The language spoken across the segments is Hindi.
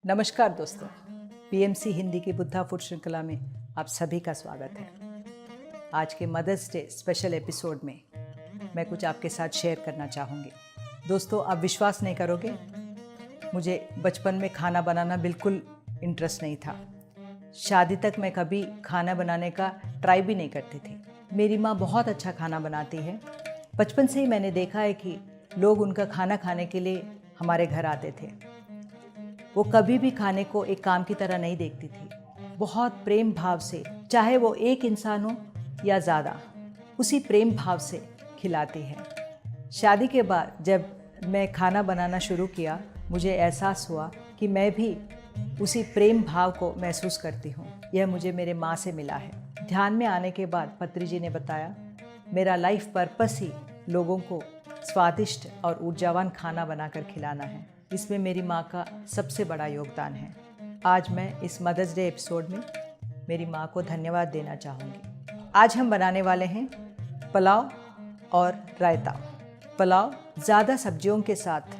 नमस्कार दोस्तों, पीएमसी हिंदी की बुद्धा फूड श्रृंखला में आप सभी का स्वागत है। आज के मदर्स डे स्पेशल एपिसोड में मैं कुछ आपके साथ शेयर करना चाहूँगी। दोस्तों, आप विश्वास नहीं करोगे, मुझे बचपन में खाना बनाना बिल्कुल इंटरेस्ट नहीं था। शादी तक मैं कभी खाना बनाने का ट्राई भी नहीं करती थी। मेरी माँ बहुत अच्छा खाना बनाती है। बचपन से ही मैंने देखा है कि लोग उनका खाना खाने के लिए हमारे घर आते थे। वो कभी भी खाने को एक काम की तरह नहीं देखती थी। बहुत प्रेम भाव से, चाहे वो एक इंसान हो या ज़्यादा, उसी प्रेम भाव से खिलाती है। शादी के बाद जब मैं खाना बनाना शुरू किया, मुझे एहसास हुआ कि मैं भी उसी प्रेम भाव को महसूस करती हूँ। यह मुझे मेरे माँ से मिला है। ध्यान में आने के बाद पत्री जी ने बताया, मेरा लाइफ पर्पस ही लोगों को स्वादिष्ट और ऊर्जावान खाना बनाकर खिलाना है। इसमें मेरी माँ का सबसे बड़ा योगदान है। आज मैं इस मदर्स डे एपिसोड में मेरी माँ को धन्यवाद देना चाहूँगी। आज हम बनाने वाले हैं पुलाव और रायता। पुलाव ज़्यादा सब्जियों के साथ,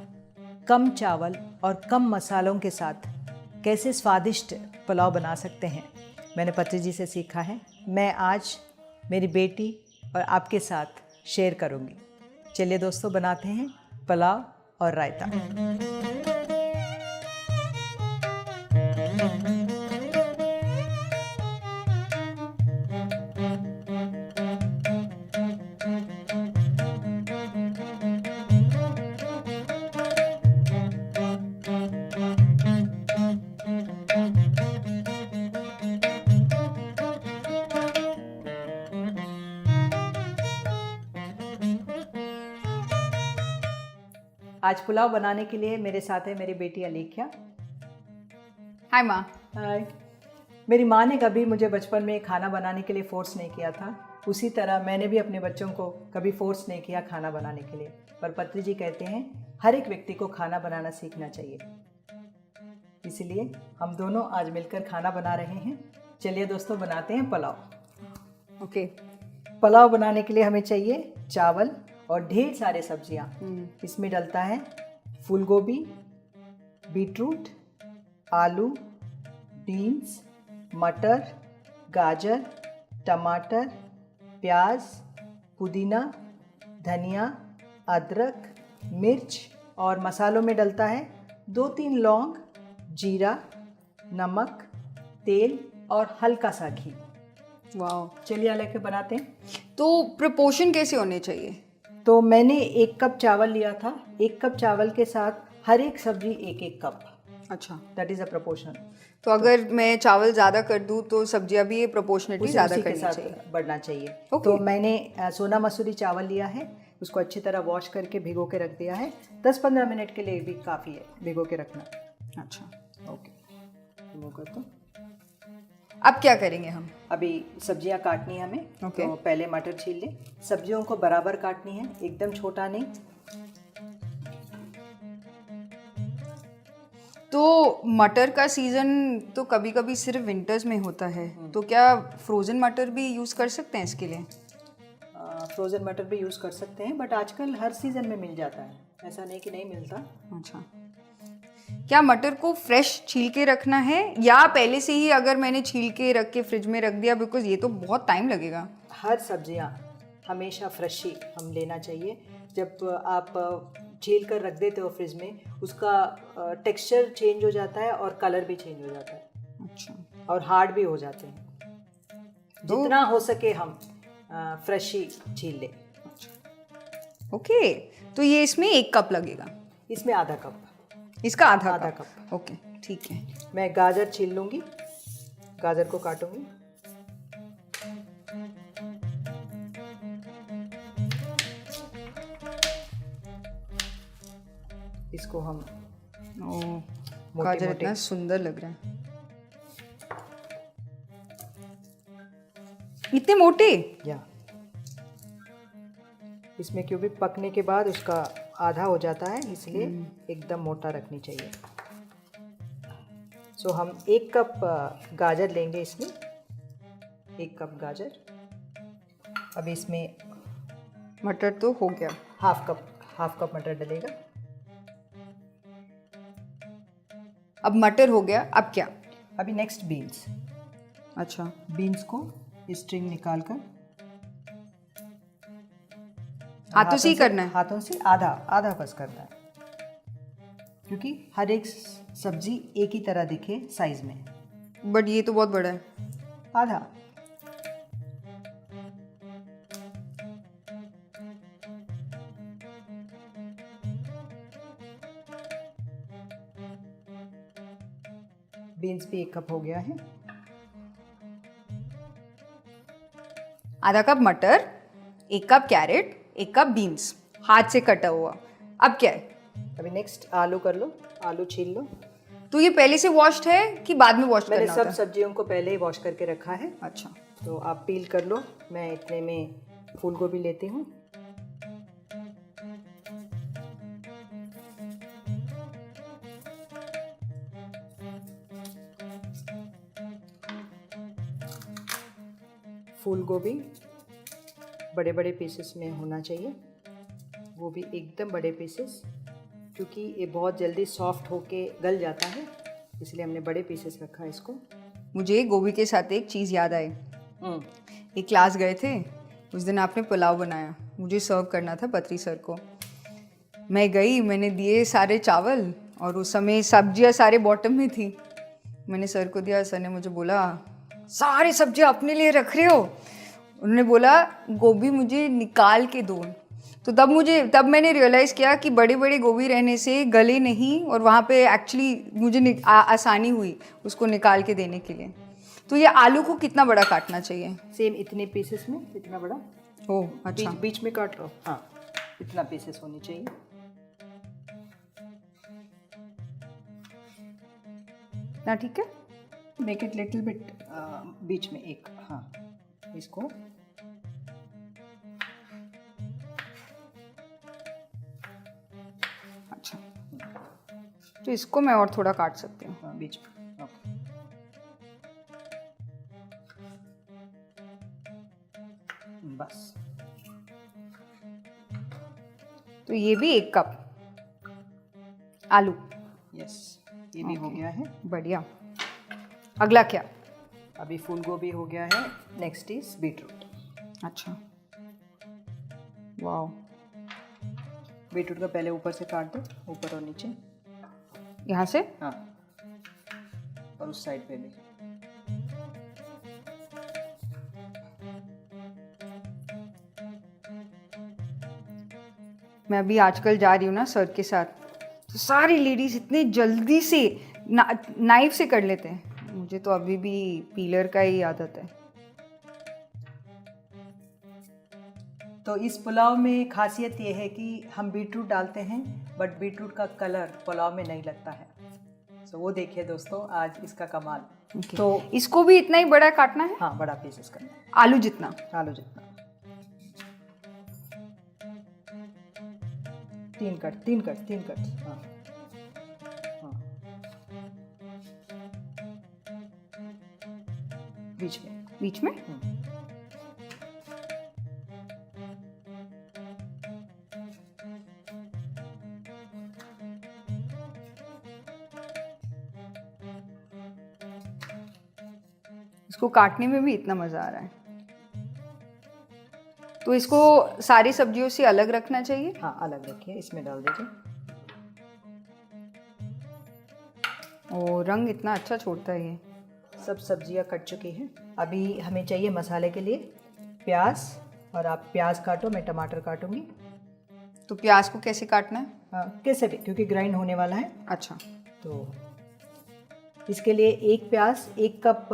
कम चावल और कम मसालों के साथ कैसे स्वादिष्ट पुलाव बना सकते हैं, मैंने पत्री जी से सीखा है। मैं आज मेरी बेटी और आपके साथ शेयर करूँगी। चलिए दोस्तों, बनाते हैं पुलाव और रायता। आज पुलाव बनाने के लिए मेरे साथ है मेरी बेटी अलीख्या। हाय माँ। हाय। मेरी माँ ने कभी मुझे बचपन में खाना बनाने के लिए फ़ोर्स नहीं किया था। उसी तरह मैंने भी अपने बच्चों को कभी फ़ोर्स नहीं किया खाना बनाने के लिए। पर पत्री जी कहते हैं हर एक व्यक्ति को खाना बनाना सीखना चाहिए। इसलिए हम दोनों आज मिलकर खाना बना रहे हैं। चलिए दोस्तों, बनाते हैं पुलाव। ओके। पुलाव बनाने के लिए हमें चाहिए चावल और ढेर सारे सब्जियां। इसमें डलता है फूल गोभी, बीटरूट, आलू, बीन्स, मटर, गाजर, टमाटर, प्याज, पुदीना, धनिया, अदरक, मिर्च और मसालों में डलता है 2-3 लौंग, जीरा, नमक, तेल और हल्का सा घी। वाह। चलिए अलग के बनाते हैं। तो प्रोपोर्शन कैसे होने चाहिए? तो मैंने 1 कप चावल लिया था। 1 कप चावल के साथ हर एक सब्जी 1-1 कप। अच्छा, दैट इज़ अ प्रोपोर्शन। तो अगर मैं चावल ज़्यादा कर दूँ तो सब्जियाँ भी प्रोपोर्शनेटली ज़्यादा उसी के करनी साथ चाहिए। बढ़ना चाहिए। Okay. तो मैंने सोना मसूरी चावल लिया है। उसको अच्छी तरह वॉश करके भिगो के रख दिया है। 10-15 मिनट के लिए भी काफ़ी है भिगो के रखना। अच्छा, ओके, वो कर दो। अब क्या करेंगे हम? अभी सब्जियां काटनी है हमें। Okay. तो पहले मटर छील ले। सब्जियों को बराबर काटनी है, एकदम छोटा नहीं। तो मटर का सीज़न तो कभी कभी सिर्फ विंटर्स में होता है, तो क्या फ्रोज़न मटर भी यूज़ कर सकते हैं इसके लिए? फ्रोज़न मटर भी यूज़ कर सकते हैं, बट आजकल हर सीज़न में मिल जाता है, ऐसा नहीं कि नहीं मिलता। अच्छा, क्या मटर को फ्रेश छील के रखना है या पहले से ही अगर मैंने छील के रख के फ्रिज में रख दिया, बिकॉज ये तो बहुत टाइम लगेगा। हर सब्जियां हमेशा फ्रेश ही हम लेना चाहिए। जब आप छील कर रख देते हो फ्रिज में, उसका टेक्सचर चेंज हो जाता है और कलर भी चेंज हो जाता है। अच्छा, और हार्ड भी हो जाते हैं। जितना हो सके हम फ्रेश ही छील लें। ओके, तो ये इसमें 1 कप लगेगा। इसमें आधा कप। इसका आधा आधा कप। ओके, ठीक है। मैं गाजर छील लूँगी, गाजर को काटूंगी। इसको हम गाजर इतना सुंदर लग रहा है, इतने मोटे। या इसमें क्योंकि पकने के बाद उसका आधा हो जाता है, इसलिए एकदम मोटा रखनी चाहिए। सो हम 1 कप गाजर लेंगे। इसमें 1 कप गाजर। अब इसमें मटर तो हो गया। हाफ कप मटर डलेगा। अब मटर हो गया, अब क्या? अभी नेक्स्ट बीन्स। अच्छा, बीन्स को स्ट्रिंग निकाल कर हाथों से ही करना है? हाथों से आधा आधा बस करना है, क्योंकि हर एक सब्जी एक ही तरह दिखे साइज में। बट ये तो बहुत बड़ा है। आधा। बीन्स भी 1 कप हो गया है। आधा कप मटर, 1 कप कैरेट, 1 कप बीन्स, हाथ से कटा हुआ। अब क्या है? अभी नेक्स्ट आलू कर लो, आलू छील लो। तो ये पहले से वॉश्ड है कि बाद में वॉश मैंने करना सब होता है? सब्जियों को पहले ही वॉश करके रखा है, अच्छा, तो आप पील कर लो। मैं इतने में फूल गोभी लेती हूँ। फूल गोभी बड़े बड़े पीसेस में होना चाहिए, वो भी एकदम बड़े पीसेस, क्योंकि ये बहुत जल्दी सॉफ्ट होके गल जाता है, इसलिए हमने बड़े पीसेस रखा है इसको। मुझे गोभी के साथ एक चीज़ याद आई। एक क्लास गए थे, उस दिन आपने पुलाव बनाया, मुझे सर्व करना था पत्री सर को। मैं गई, मैंने दिए सारे चावल और उस समय सब्जियां सारे बॉटम में थी। मैंने सर को दिया, सर ने मुझे बोला सारे सब्जियां अपने लिए रख रहे हो। उन्होंने बोला गोभी मुझे निकाल के दो। तो तब मैंने रियलाइज़ किया कि बड़े बड़े गोभी रहने से गले नहीं, और वहाँ पे एक्चुअली मुझे आसानी हुई उसको निकाल के देने के लिए। तो ये आलू को कितना बड़ा काटना चाहिए? सेम इतने पीसेस में, इतना बड़ा। ओह अच्छा, बीच में काट लो। हाँ, इतना पीसेस होनी चाहिए। ना ठीक है। मेक इट लिटिल बिट बीच में एक। हाँ, इसको अच्छा, तो इसको मैं और थोड़ा काट सकती हूँ। हाँ, बीच में। ओके, बस। तो ये भी 1 कप आलू। यस, ये भी हो गया है। बढ़िया। अगला क्या? अभी फूल गोभी हो गया है। Next is beetroot. अच्छा, वाह, बीटरूट को पहले ऊपर से काट दो, ऊपर और नीचे। यहाँ से? हाँ, और उस साइड पे भी। मैं अभी आजकल जा रही हूँ ना सर के साथ, तो सारी लेडीज इतने जल्दी से नाइफ से कर लेते हैं। मुझे तो अभी भी पीलर का ही आदत है। तो इस पुलाव में खासियत ये है कि हम बीटरूट डालते हैं, बट बीटरूट का कलर पुलाव में नहीं लगता है। तो वो देखिए दोस्तों, आज इसका कमाल। Okay. तो इसको भी इतना ही बड़ा काटना है? हाँ, बड़ा पीसेस करना है। आलू जितना? आलू जितना। 3 कट। हाँ हाँ, बीच में। इसको काटने में भी इतना मज़ा आ रहा है। तो इसको सारी सब्जियों से अलग रखना चाहिए? हाँ, अलग रखिए, इसमें डाल दीजिए। और रंग इतना अच्छा छोड़ता है ये। सब सब्जियां कट चुकी हैं। अभी हमें चाहिए मसाले के लिए प्याज, और आप प्याज काटो, मैं टमाटर काटूंगी। तो प्याज को कैसे काटना है? हाँ, कैसे भी, क्योंकि ग्राइंड होने वाला है। अच्छा, तो इसके लिए 1 प्याज, 1 कप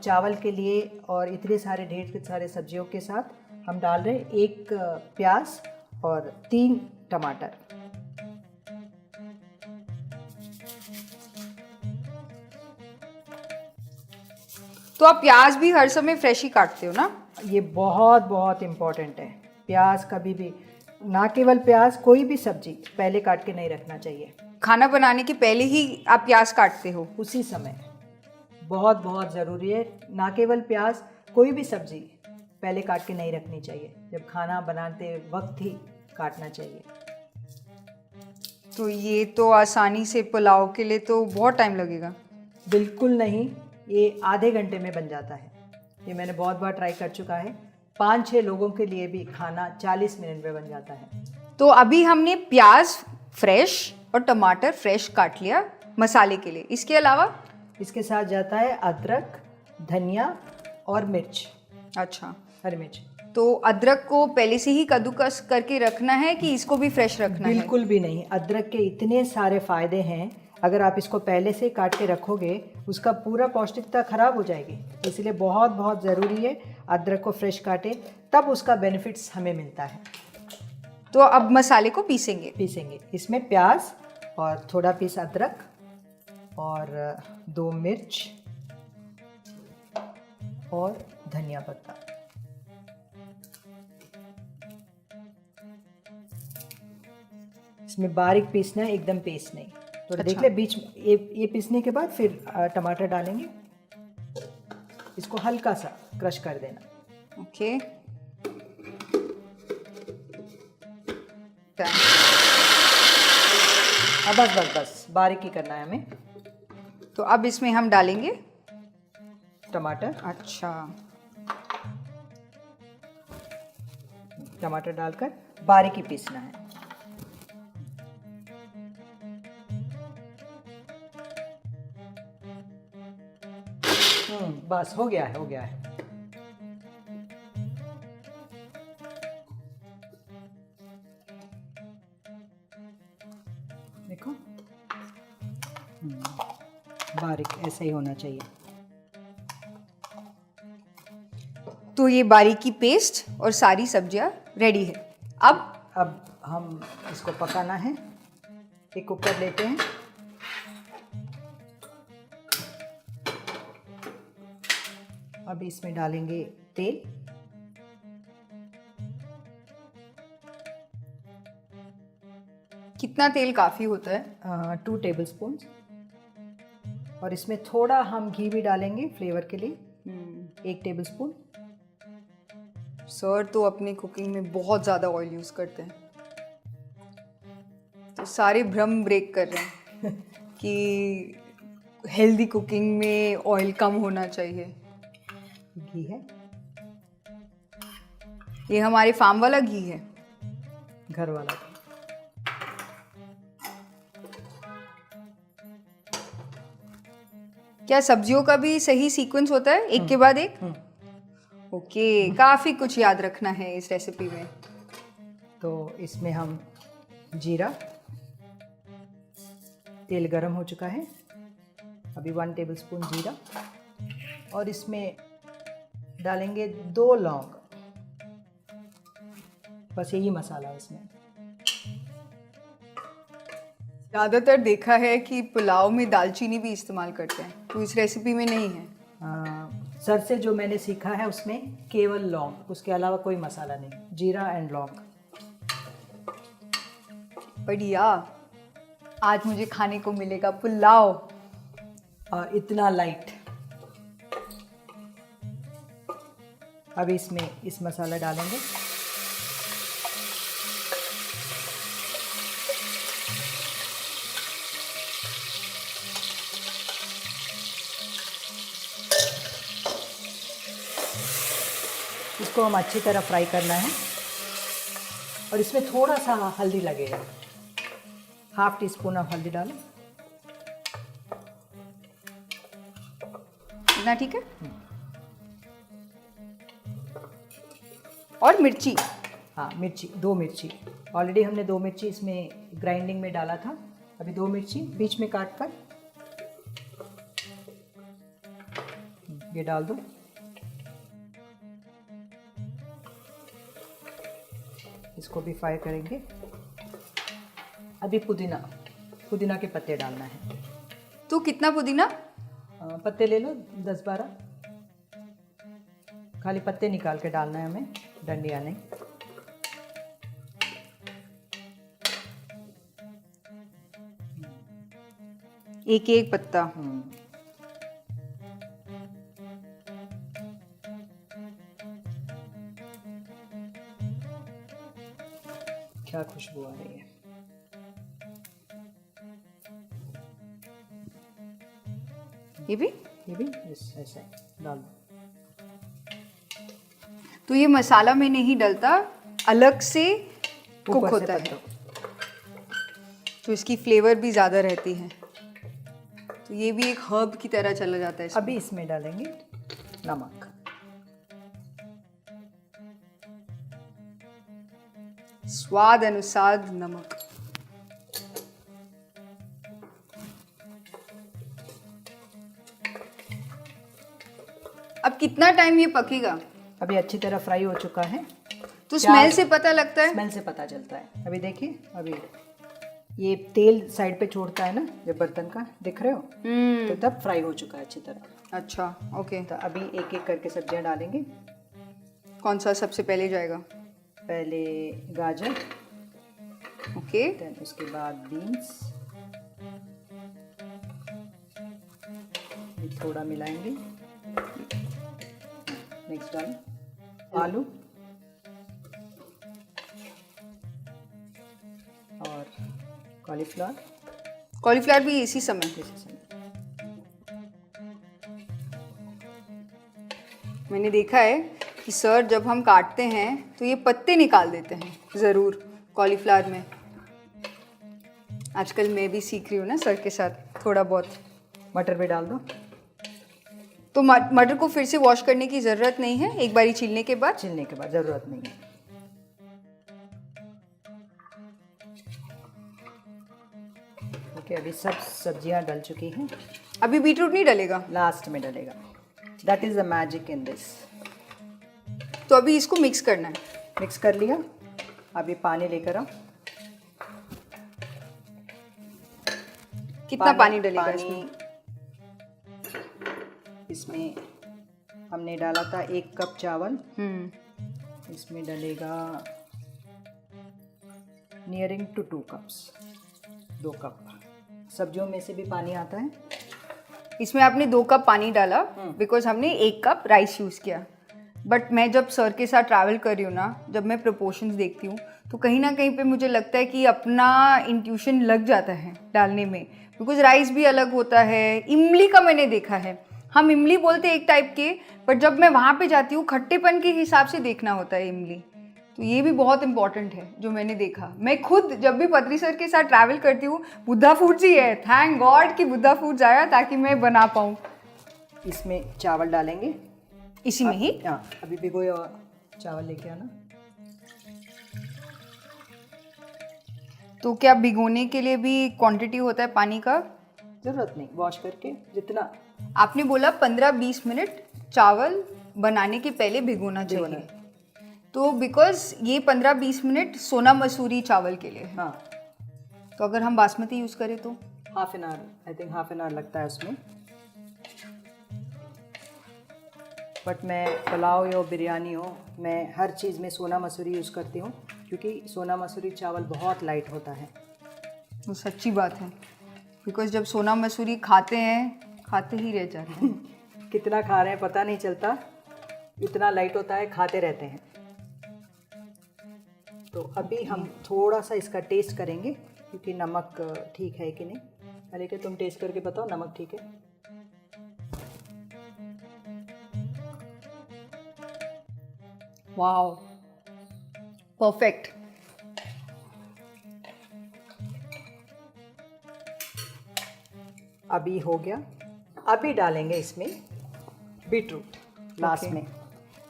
चावल के लिए, और इतने सारे ढेर सारे सब्जियों के साथ हम डाल रहे हैं 1 प्याज और 3 टमाटर। तो आप प्याज भी हर समय फ्रेश ही काटते हो ना? ये बहुत बहुत इम्पोर्टेंट है। प्याज कभी भी, ना केवल प्याज, कोई भी सब्जी पहले काट के नहीं रखना चाहिए। खाना बनाने के पहले ही आप प्याज काटते हो? उसी समय। बहुत बहुत ज़रूरी है। ना केवल प्याज, कोई भी सब्जी पहले काट के नहीं रखनी चाहिए, जब खाना बनाते वक्त ही काटना चाहिए। तो ये तो आसानी से पुलाव के लिए तो बहुत टाइम लगेगा। बिल्कुल नहीं, ये आधे घंटे में बन जाता है। ये मैंने बहुत बार ट्राई कर चुका है। 5-6 लोगों के लिए भी खाना 40 मिनट में बन जाता है। तो अभी हमने प्याज फ्रेश और टमाटर फ्रेश काट लिया मसाले के लिए। इसके अलावा इसके साथ जाता है अदरक, धनिया और मिर्च, अच्छा, हरी मिर्च। तो अदरक को पहले से ही कद्दूकस करके रखना है कि इसको भी फ्रेश रखना है? बिल्कुल भी नहीं। अदरक के इतने सारे फायदे हैं, अगर आप इसको पहले से काट के रखोगे उसका पूरा पौष्टिकता खराब हो जाएगी। इसलिए बहुत बहुत ज़रूरी है अदरक को फ्रेश काटें, तब उसका बेनिफिट्स हमें मिलता है। तो अब मसाले को पीसेंगे। इसमें प्याज और थोड़ा पीस अदरक और 2 मिर्च और धनिया पत्ता। इसमें बारीक पीसना है, एकदम पेस्ट नहीं। तो अच्छा। देख ले बीच में ये पीसने के बाद फिर टमाटर डालेंगे। इसको हल्का सा क्रश कर देना। ओके, हाँ बस बारीक ही करना है हमें। तो अब इसमें हम डालेंगे टमाटर। अच्छा, टमाटर डालकर बारीक ही पीसना है। बस हो गया है। देखो, बारीक ऐसे ही होना चाहिए। तो ये बारीकी पेस्ट और सारी सब्जियां रेडी है। अब हम इसको पकाना है। एक कुकर लेते हैं, अब इसमें डालेंगे तेल। कितना तेल काफ़ी होता है? 2 टेबल स्पून। और इसमें थोड़ा हम घी भी डालेंगे फ्लेवर के लिए, 1 टेबल स्पून। सर तो अपनी कुकिंग में बहुत ज़्यादा ऑयल यूज़ करते हैं, तो सारे भ्रम ब्रेक कर रहे हैं कि हेल्दी कुकिंग में ऑयल कम होना चाहिए। घी है, ये हमारे फार्म वाला घी है, घर वाला। क्या सब्जियों का भी सही सीक्वेंस होता है, एक के बाद एक? ओके, काफ़ी कुछ याद रखना है इस रेसिपी में। तो इसमें हम जीरा, तेल गरम हो चुका है, अभी 1 टेबल स्पून जीरा। और इसमें डालेंगे 2 लौंग, बस यही मसाला है इसमें। ज़्यादातर देखा है कि पुलाव में दालचीनी भी इस्तेमाल करते हैं, तो इस रेसिपी में नहीं है। सर से जो मैंने सीखा है उसमें केवल लौंग, उसके अलावा कोई मसाला नहीं, जीरा एंड लौंग। बढ़िया, आज मुझे खाने को मिलेगा पुलाव। और इतना लाइट। अब इसमें इस मसाला डालेंगे। इसको हम अच्छी तरह फ्राई करना है। और इसमें थोड़ा सा हल्दी लगेगा, 1/2 टीस्पून आप हल्दी डालें। इतना ठीक है? और मिर्ची? हाँ, मिर्ची, 2 मिर्ची। ऑलरेडी हमने 2 मिर्ची इसमें ग्राइंडिंग में डाला था, अभी 2 मिर्ची बीच में काट कर ये डाल दो। इसको भी फ्राई करेंगे। अभी पुदीना के पत्ते डालना है। तो कितना पुदीना? पत्ते ले लो 10-12, खाली पत्ते निकाल के डालना है हमें, डंडिया नहीं। एक एक पत्ता। क्या खुशबू आ रही है। ये भी? ये भी ऐसा डाल दो। तो ये मसाला में नहीं डलता, अलग से कुक ऊपर से होता है, पत्तों। तो इसकी फ्लेवर भी ज़्यादा रहती है। तो ये भी एक हर्ब की तरह चला जाता है इसमें। अभी इसमें डालेंगे नमक। स्वाद अनुसार नमक। अब कितना टाइम ये पकेगा? अभी अच्छी तरह फ्राई हो चुका है। तो स्मेल से पता लगता है? स्मेल से पता चलता है। अभी देखिए, अभी ये तेल साइड पे छोड़ता है ना जब बर्तन का, दिख रहे हो? तो तब फ्राई हो चुका है अच्छी तरह। अच्छा, ओके। तो अभी एक एक करके सब्जियां डालेंगे। कौन सा सबसे पहले जाएगा? पहले गाजर, ओके। देन उसके बाद बीन्स, थोड़ा मिलाएंगे। नेक्स्ट डालें आलू और कॉलीफ्लावर। कॉलीफ्लावर भी इसी समय? मैंने देखा है कि सर जब हम काटते हैं तो ये पत्ते निकाल देते हैं ज़रूर कॉलीफ्लावर में। आजकल मैं भी सीख रही हूँ ना सर के साथ थोड़ा बहुत। मटर भी डाल दो। तो मटर को फिर से वॉश करने की ज़रूरत नहीं है एक बारी छीलने के बाद? छीलने के बाद ज़रूरत नहीं है। ओके, अभी सब सब्जियां डल चुकी हैं। अभी बीटरूट नहीं डलेगा? लास्ट में डलेगा। That is the magic in this. तो अभी इसको मिक्स करना है। मिक्स कर लिया। अभी पानी लेकर आओ। कितना पानी डलेगा इसमें? इसमें हमने डाला था 1 कप चावल। इसमें डलेगा नियरिंग टू 2 कप्स, 2 कप। सब्जियों में से भी पानी आता है। इसमें आपने 2 कप पानी डाला बिकॉज हमने 1 कप राइस यूज़ किया। बट मैं जब सर के साथ ट्रैवल कर रही हूँ ना, जब मैं प्रोपोर्शंस देखती हूँ तो कहीं ना कहीं पे मुझे लगता है कि अपना इंट्यूशन लग जाता है डालने में, बिकॉज राइस भी अलग होता है। इमली का मैंने देखा है, हम इमली बोलते हैं एक टाइप के, बट जब मैं वहाँ पे जाती हूँ खट्टेपन के हिसाब से देखना होता है इमली। तो ये भी बहुत इंपॉर्टेंट है जो मैंने देखा। मैं खुद जब भी पत्री सर के साथ ट्रैवल करती हूँ, बुद्धा फूड्स ही है, थैंक गॉड कि बुद्धा फूड्स आया ताकि मैं बना पाऊँ। इसमें चावल डालेंगे इसी में ही? हाँ, अभी भिगोए और चावल लेके आना। तो क्या भिगोने के लिए भी क्वांटिटी होता है पानी का? ज़रूरत नहीं, वॉश करके जितना। आपने बोला 15-20 मिनट चावल बनाने के पहले भिगोना चाहिए। तो बिकॉज ये 15-20 मिनट सोना मसूरी चावल के लिए है। हाँ। तो अगर हम बासमती यूज़ करें तो? Half an hour, I think half an hour लगता है उसमें। बट मैं पुलाव या बिरयानी हो, मैं हर चीज़ में सोना मसूरी यूज़ करती हूँ क्योंकि सोना मसूरी चावल बहुत लाइट होता है। वो सच्ची बात है, बिकॉज जब सोना मसूरी खाते हैं खाते ही रह जाते हैं। कितना खा रहे हैं पता नहीं चलता, इतना लाइट होता है, खाते रहते हैं। तो अभी हम थोड़ा सा इसका टेस्ट करेंगे क्योंकि नमक ठीक है कि नहीं। अरे तुम टेस्ट करके बताओ नमक ठीक है। Wow, perfect. अभी हो गया। अभी डालेंगे इसमें बीटरूट लास्ट में।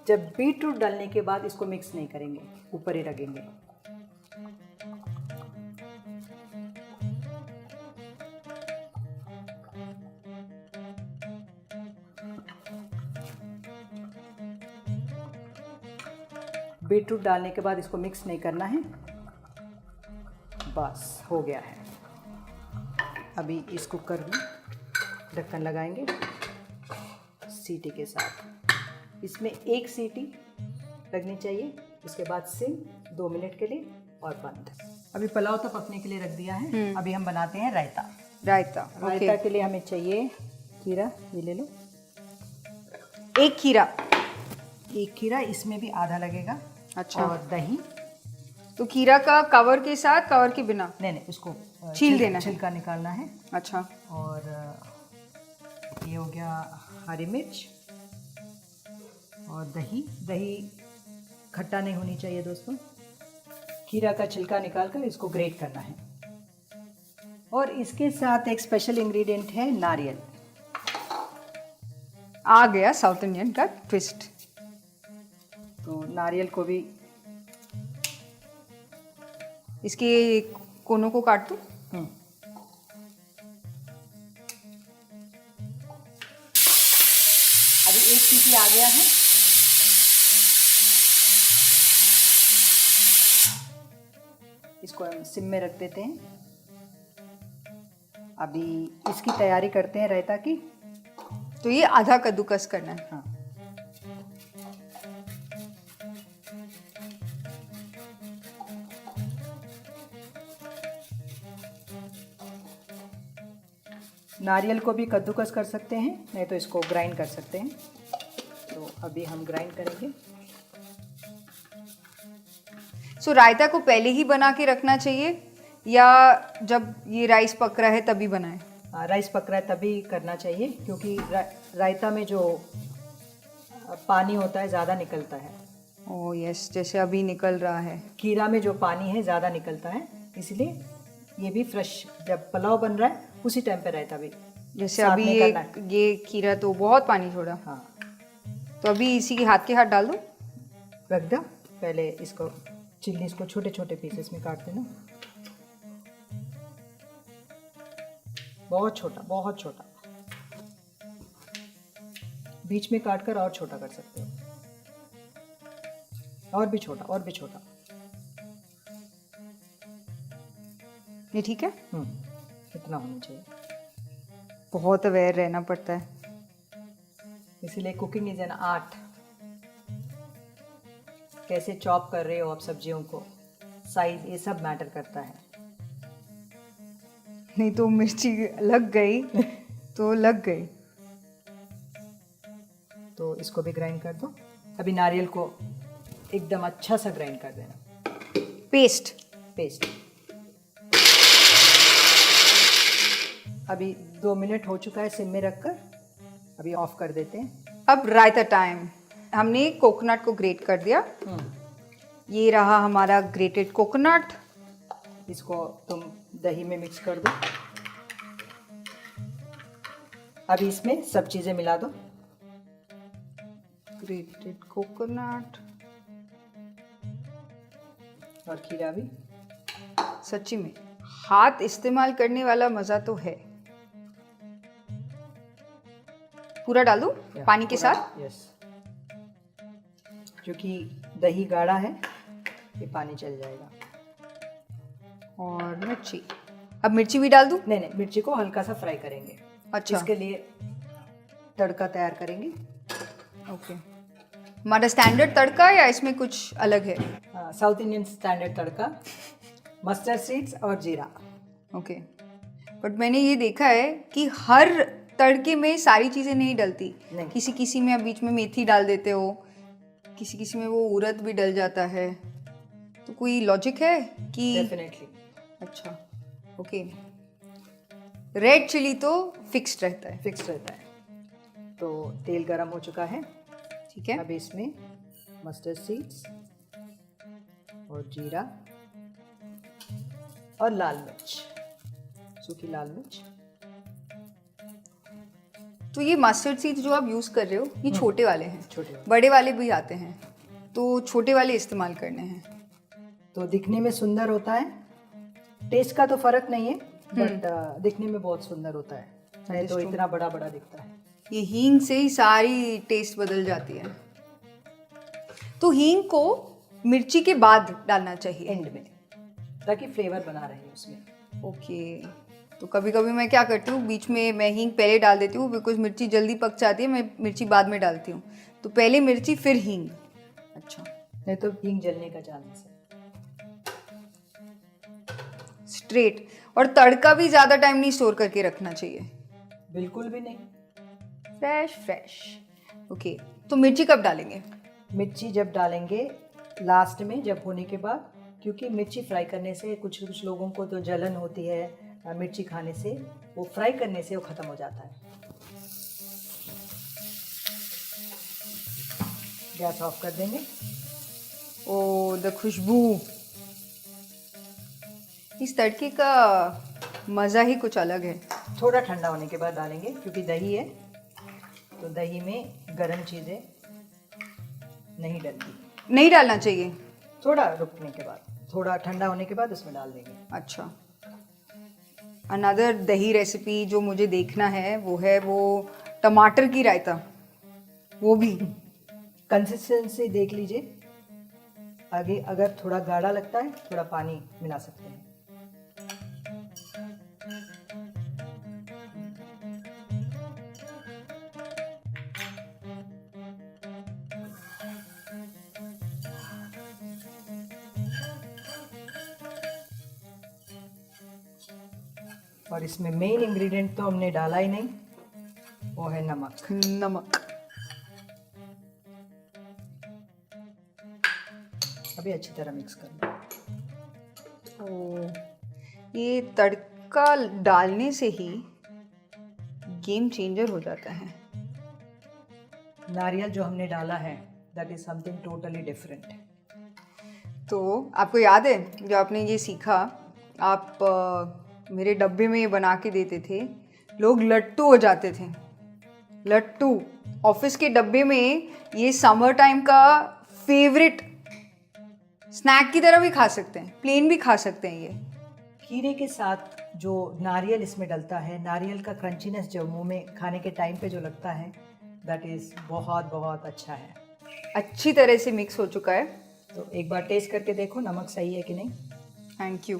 जब बीटरूट डालने के बाद इसको मिक्स नहीं करेंगे, ऊपर ही रखेंगे। बीटरूट डालने के बाद इसको मिक्स नहीं करना है, बस हो गया है। अभी इस कुकर में ढक्कन लगाएंगे सीटी के साथ। इसमें 1 सीटी लगनी चाहिए, उसके बाद सिम 2 मिनट के लिए और बंद। अभी पुलाव तो पकने के लिए रख दिया है। अभी हम बनाते हैं रायता। रायता के लिए हमें चाहिए खीरा, ये ले लो। 1 खीरा? 1 खीरा, इसमें भी आधा लगेगा। अच्छा। और दही। तो खीरा का कवर के साथ, कवर के बिना? नहीं, उसको छील देना है, छिलका निकालना है। अच्छा। और ये हो गया हरी मिर्च और दही। दही खट्टा नहीं होनी चाहिए दोस्तों। खीरा का छिलका निकालकर इसको ग्रेट करना है। और इसके साथ एक स्पेशल इंग्रेडिएंट है नारियल। आ गया साउथ इंडियन का ट्विस्ट। तो नारियल को भी इसके कोनों को काट दूं? अभी एक सीटी आ गया है। इसको हम सिम में रख देते हैं। अभी इसकी तैयारी करते हैं रायता की। तो ये आधा कद्दूकस करना है। हाँ, नारियल को भी कद्दूकस कर सकते हैं, नहीं तो इसको ग्राइंड कर सकते हैं। तो अभी हम ग्राइंड करेंगे। सो रायता को पहले ही बना के रखना चाहिए या जब ये राइस पक रहा है तभी बनाएं? राइस पक रहा है तभी करना चाहिए, क्योंकि रायता में जो पानी होता है ज़्यादा निकलता है। ओह यस, जैसे अभी निकल रहा है। खीरा में जो पानी है ज़्यादा निकलता है, इसलिए ये भी फ्रेश जब पुलाव बन रहा है उसी टाइम पे रायता भी जैसे साथ अभी में करना है। ये खीरा तो बहुत पानी छोड़ा। हाँ, तो अभी इसी के हाथ डाल दूं? रख दो। पहले इसको चिल्लीज को छोटे छोटे पीसेस में काट देना। बहुत छोटा, बहुत छोटा। बीच में काट कर और छोटा कर सकते हो। और भी छोटा, और भी छोटा। ये ठीक है? इतना होना चाहिए। बहुत अवेयर रहना पड़ता है। इसीलिए कुकिंग इज एन आर्ट। कैसे चॉप कर रहे हो आप सब्जियों को, साइज, ये सब मैटर करता है। नहीं तो मिर्ची लग गई तो लग गई। तो इसको भी ग्राइंड कर दो। अभी नारियल को एकदम अच्छा सा ग्राइंड कर देना। पेस्ट। अभी 2 मिनट हो चुका है सिम में रखकर। अभी ऑफ कर देते हैं। अब रायता टाइम। हमने कोकोनट को ग्रेट कर दिया। ये रहा हमारा ग्रेटेड कोकोनट। इसको तुम दही में मिक्स कर दो। अभी इसमें सब चीज़ें मिला दो। ग्रेटेड कोकोनट और खीरा भी। सच्ची में हाथ इस्तेमाल करने वाला मज़ा तो है। पूरा डाल दूं पानी के साथ? यस, क्योंकि दही गाढ़ा है, ये पानी चल जाएगा। और मिर्ची। अब मिर्ची भी डाल दूं? नहीं, मिर्ची को हल्का सा फ्राई करेंगे। अच्छा, इसके लिए तड़का तैयार करेंगे। ओके। हमारा स्टैंडर्ड तड़का या इसमें कुछ अलग है? साउथ इंडियन स्टैंडर्ड तड़का, मस्टर्ड सीड्स और जीरा। ओके। बट मैंने ये देखा है कि हर तड़के में सारी चीज़ें नहीं डलती। नहीं। किसी किसी में आप बीच में मेथी डाल देते हो, किसी किसी में वो उड़द भी डल जाता है। तो कोई लॉजिक है कि? डेफिनेटली। अच्छा, ओके। रेड चिली तो फिक्स्ड रहता है। फिक्स रहता है। तो तेल गरम हो चुका है। ठीक है। अभी इसमें मस्टर्ड सीड्स और जीरा और लाल मिर्च, सूखी लाल मिर्च। तो ये मस्टर्ड सीड्स जो आप यूज़ कर रहे हो ये छोटे वाले हैं? छोटे वाले। बड़े वाले भी आते हैं, तो छोटे वाले इस्तेमाल करने हैं। तो दिखने में सुंदर होता है। टेस्ट का तो फर्क नहीं है, बट दिखने में बहुत सुंदर होता है। नहीं तो इतना बड़ा बड़ा दिखता है। ये हींग से ही सारी टेस्ट बदल जाती है। तो हींग को मिर्ची के बाद डालना चाहिए एंड में, ताकि फ्लेवर बना रहे उसमें। ओके। तो कभी कभी मैं क्या करती हूँ, बीच में मैं हींग पहले डाल देती हूँ, बिकॉज मिर्ची जल्दी पक जाती है, मैं मिर्ची बाद में डालती हूँ। तो पहले मिर्ची फिर हींग। अच्छा। नहीं तो हींग जलने का चांस है। स्ट्रेट। और तड़का भी ज़्यादा टाइम नहीं स्टोर करके रखना चाहिए? बिल्कुल भी नहीं। फ्रेश। ओके। तो मिर्ची कब डालेंगे? मिर्ची जब डालेंगे लास्ट में, जब होने के बाद, क्योंकि मिर्ची फ्राई करने से कुछ लोगों को तो जलन होती है मिर्ची खाने से, वो फ्राई करने से वो ख़त्म हो जाता है। गैस ऑफ कर देंगे। ओ द खुशबू, इस तड़के का मज़ा ही कुछ अलग है। थोड़ा ठंडा होने के बाद डालेंगे क्योंकि दही है, तो दही में गर्म चीज़ें नहीं डलती। नहीं डालना चाहिए। थोड़ा रुकने के बाद, थोड़ा ठंडा होने के बाद उसमें डाल देंगे। अच्छा, अनदर दही रेसिपी जो मुझे देखना है वो टमाटर की रायता, वो भी। कंसिस्टेंसी देख लीजिए, आगे अगर थोड़ा गाढ़ा लगता है थोड़ा पानी मिला सकते हैं। और इसमें मेन इंग्रेडिएंट तो हमने डाला ही नहीं, वो है नमक। नमक। अभी अच्छी तरह मिक्स कर लो। ओ, ये तड़का डालने से ही गेम चेंजर हो जाता है। नारियल जो हमने डाला है that is something totally different. तो आपको याद है जो आपने ये सीखा, आप मेरे डब्बे में ये बना के देते थे, लोग लट्टू हो जाते थे। लट्टू ऑफिस के डब्बे में, ये समर टाइम का फेवरेट स्नैक की तरह भी खा सकते हैं, प्लेन भी खा सकते हैं। ये खीरे के साथ जो नारियल इसमें डलता है, नारियल का क्रंचीनेस जो मुंह में खाने के टाइम पे जो लगता है दैट इज़ बहुत बहुत अच्छा है। अच्छी तरह से मिक्स हो चुका है। तो एक बार टेस्ट करके देखो नमक सही है कि नहीं। थैंक यू,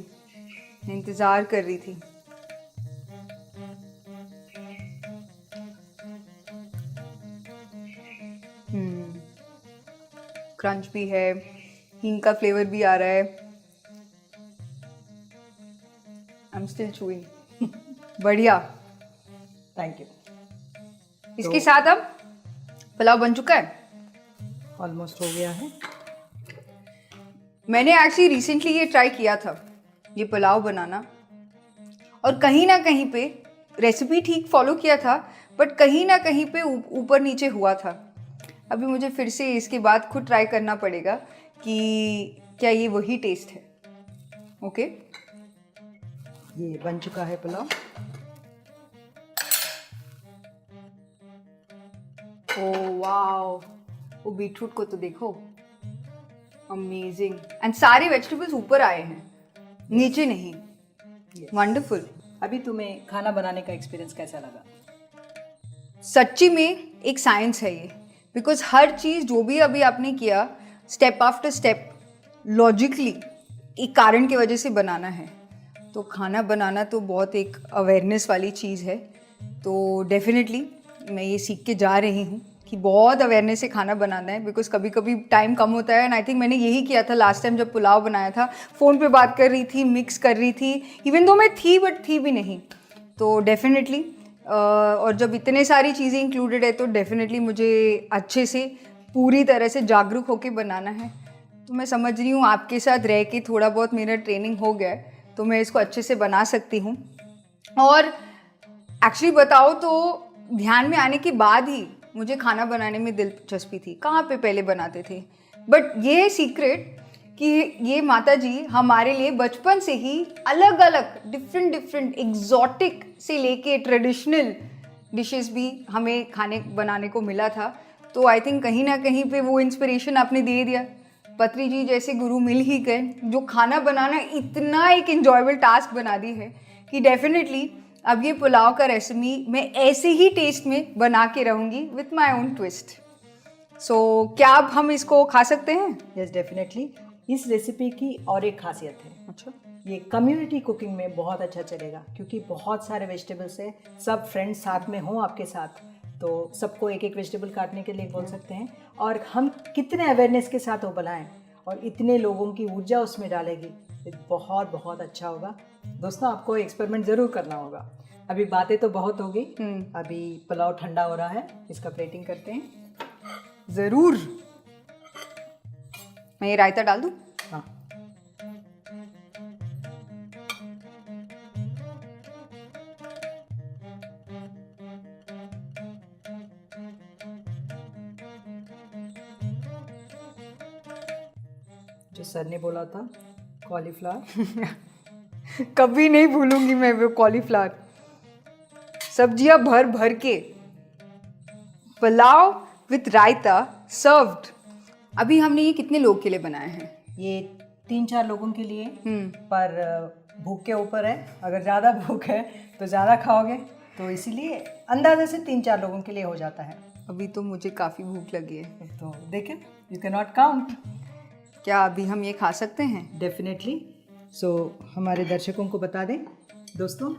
मैं इंतज़ार कर रही थी। क्रंच भी है, हींग का फ्लेवर भी आ रहा है। I am still chewing. बढ़िया। Thank you. इसके साथ अब पुलाव बन चुका है, ऑलमोस्ट हो गया है। मैंने एक्चुअली रिसेंटली ये ट्राई किया था, ये पुलाव बनाना, और कहीं ना कहीं पे रेसिपी ठीक फॉलो किया था, बट कहीं ना कहीं पे ऊपर नीचे हुआ था। अभी मुझे फिर से इसके बाद खुद ट्राई करना पड़ेगा कि क्या ये वही टेस्ट है। ओके, ये बन चुका है पुलाव। ओ वाओ, वो बीटरूट को तो देखो, अमेजिंग। एंड सारे वेजिटेबल्स ऊपर आए हैं, नीचे नहीं। वंडरफुल। अभी तुम्हें खाना बनाने का एक्सपीरियंस कैसा लगा? सच्ची में एक साइंस है ये, बिकॉज हर चीज़ जो भी अभी आपने किया, स्टेप आफ्टर स्टेप लॉजिकली एक कारण की वजह से बनाना है। तो खाना बनाना तो बहुत एक अवेयरनेस वाली चीज़ है। तो डेफिनेटली मैं ये सीख के जा रही हूँ कि बहुत अवेयरनेस से खाना बनाना है, बिकॉज कभी कभी टाइम कम होता है। एंड आई थिंक मैंने यही किया था लास्ट टाइम जब पुलाव बनाया था, फ़ोन पे बात कर रही थी, मिक्स कर रही थी, इवन दो मैं थी बट थी भी नहीं। तो डेफिनेटली और जब इतने सारी चीज़ें इंक्लूडेड है तो डेफिनेटली मुझे अच्छे से पूरी तरह से जागरूक होकर बनाना है। तो मैं समझ रही हूँ आपके साथ रह के थोड़ा बहुत मेरा ट्रेनिंग हो गया है, तो मैं इसको अच्छे से बना सकती हूँ। और एक्चुअली बताओ तो ध्यान में आने के बाद ही मुझे खाना बनाने में दिलचस्पी थी। कहाँ पे पहले बनाते थे, बट ये सीक्रेट कि ये माता जी हमारे लिए बचपन से ही अलग अलग डिफरेंट एग्जॉटिक से लेके ट्रेडिशनल डिशेस भी हमें खाने बनाने को मिला था। तो आई थिंक कहीं ना कहीं पे वो इंस्पिरेशन आपने दे दिया। पत्री जी जैसे गुरु मिल ही गए जो खाना बनाना इतना एक एंजॉयबल टास्क बना दी है कि डेफिनेटली अब ये पुलाव का रेसिपी मैं ऐसे ही टेस्ट में बना के रहूँगी विथ माई ओन ट्विस्ट। सो क्या अब हम इसको खा सकते हैं? Yes definitely. इस रेसिपी की और एक खासियत है, अच्छा, ये कम्युनिटी कुकिंग में बहुत अच्छा चलेगा क्योंकि बहुत सारे वेजिटेबल्स है। सब फ्रेंड्स साथ में हों आपके साथ तो सबको एक एक वेजिटेबल काटने के लिए बोल सकते हैं। और हम कितने अवेयरनेस के साथ वो बनाएं और इतने लोगों की ऊर्जा उसमें डालेगी, ये बहुत बहुत अच्छा होगा। दोस्तों आपको एक्सपेरिमेंट ज़रूर करना होगा। अभी बातें तो बहुत हो गई, अभी पुलाव ठंडा हो रहा है, इसका प्लेटिंग करते हैं। ज़रूर। मैं ये रायता डाल दूँ? हाँ, जो सर ने बोला था, कॉलीफ्लावर। कभी नहीं भूलूंगी मैं वो कॉलीफ्लावर। सब्जियां भर भर के, पुलाव विथ रायता सर्व्ड। अभी हमने ये कितने लोग के लिए बनाए हैं? ये 3-4 लोगों के लिए, हम्म। पर भूख के ऊपर है। अगर ज़्यादा भूख है तो ज़्यादा खाओगे, तो इसीलिए अंदाजे से 3-4 लोगों के लिए हो जाता है। अभी तो मुझे काफ़ी भूख लगी है। तो देखें, यू कैन नॉट काउंट। क्या अभी हम ये खा सकते हैं? डेफिनेटली। सो हमारे दर्शकों को बता दें दोस्तों,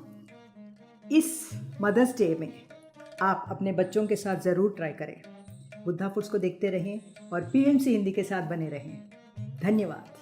इस मदर्स डे में आप अपने बच्चों के साथ ज़रूर ट्राई करें। बुद्धा फूड्स को देखते रहें और पीएमसी हिंदी के साथ बने रहें। धन्यवाद।